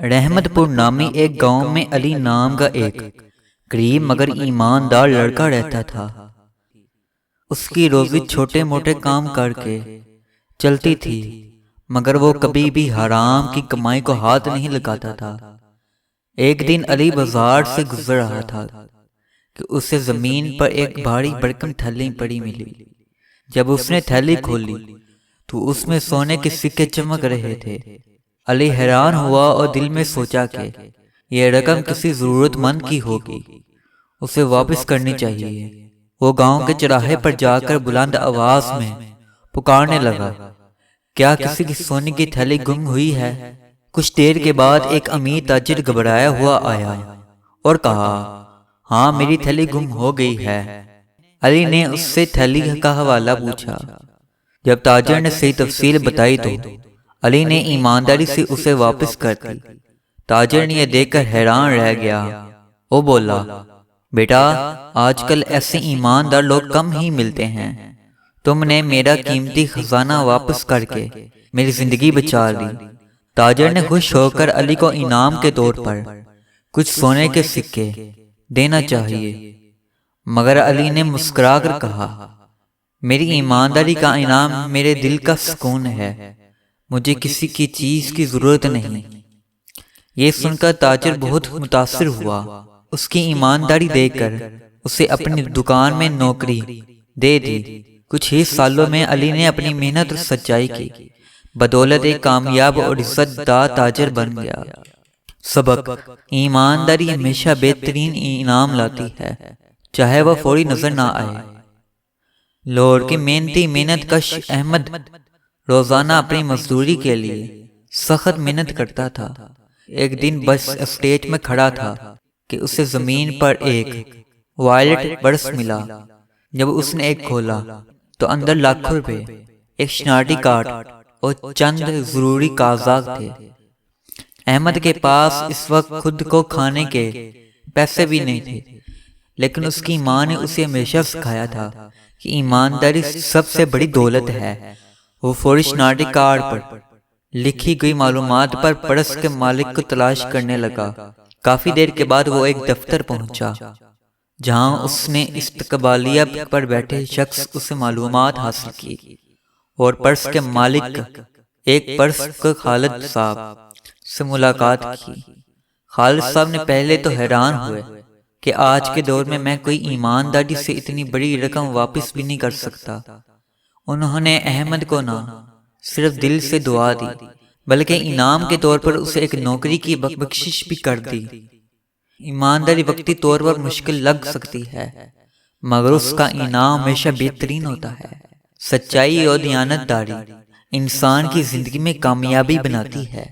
رحمت پور نامی ایک گاؤں میں علی نام کا ایک غریب مگر ایماندار لڑکا رہتا تھا۔ اس کی روزی چھوٹے موٹے کام کر کے چلتی تھی، مگر وہ کبھی بھی حرام کی کمائی کو ہاتھ نہیں لگاتا تھا۔ ایک دن علی بازار سے گزر رہا تھا کہ اسے زمین پر ایک بھاری بھرکم تھیلی پڑی ملی۔ جب اس نے تھیلی کھولی تو اس میں سونے کے سکے چمک رہے تھے۔ علی حیران ہوا اور دل میں سوچا کہ یہ رقم کسی ضرورت مند کی ہوگی، اسے واپس کرنی چاہیے۔ وہ گاؤں کے چوراہے پر جا کر بلند آواز میں پکارنے لگا، کیا کسی کی سونے کی تھیلی گم ہوئی ہے؟ کچھ دیر کے بعد ایک امیر تاجر گھبرایا ہوا آیا اور کہا، ہاں میری تھیلی گم ہو گئی ہے۔ علی نے اس سے تھیلی کا حوالہ پوچھا۔ جب تاجر نے صحیح تفصیل بتائی تو علی نے ایمانداری سے اسے واپس کر دی۔ تاجر نے یہ دیکھ کر حیران رہ گیا۔ وہ بولا، بیٹا آج کل ایسے ایماندار لوگ کم ہی ملتے ہیں۔ تم نے میرا قیمتی خزانہ واپس کر کے میری زندگی بچا لی۔ تاجر نے خوش ہو کر علی کو انعام کے طور پر کچھ سونے کے سکے دینا چاہیے، مگر علی نے مسکرا کر کہا، میری ایمانداری کا انعام میرے دل کا سکون ہے، مجھے کسی کی چیز کی ضرورت نہیں۔ یہ سن کر تاجر بہت متاثر ہوا۔ اس کی ایمانداری دیکھ کر اسے اپنی دکان میں نوکری دے دی۔ کچھ ہی سالوں میں علی نے اپنی محنت اور سچائی کی بدولت ایک کامیاب اور عزت دار تاجر بن گیا۔ سبق: ایمانداری ہمیشہ بہترین انعام لاتی ہے، چاہے وہ فوری نظر نہ آئے۔ لاہور کی محنت کش احمد روزانہ اپنی مزدوری کے لیے سخت محنت کرتا تھا۔ ایک دن بس اسٹیج میں کھڑا تھا کہ اسے زمین پر ایک وائلٹ پرس ملا۔ جب اس نے ایک کھولا تو اندر لاکھوں روپے، ایک شناختی کارڈ اور چند ضروری کاغذات تھے۔ احمد کے پاس اس وقت خود کو کھانے کے پیسے بھی نہیں تھے، لیکن اس کی ماں نے اسے ہمیشہ سکھایا تھا کہ ایمانداری سب سے بڑی دولت ہے۔ وہ فوری شناختی کارڈ پر لکھی گئی معلومات پر پرس کے مالک کو تلاش کرنے لگا۔ کافی دیر کے بعد وہ ایک دفتر پہنچا، جہاں اس نے استقبالیہ پر بیٹھے شخص سے معلومات حاصل کی اور پرس کے مالک ایک پرس کے خالد صاحب سے ملاقات کی۔ خالد صاحب نے پہلے تو حیران ہوئے کہ آج کے دور میں کوئی ایمانداری سے اتنی بڑی رقم واپس بھی نہیں کر سکتا۔ انہوں نے احمد کو نہ صرف دل سے دعا دی بلکہ انعام کے طور پر اسے ایک نوکری کی بخشش بھی کر دی۔ ایمانداری وقتی طور پر مشکل لگ سکتی ہے، مگر اس کا انعام ہمیشہ بہترین ہوتا ہے۔ سچائی اور دیانت داری انسان کی زندگی میں کامیابی بناتی ہے۔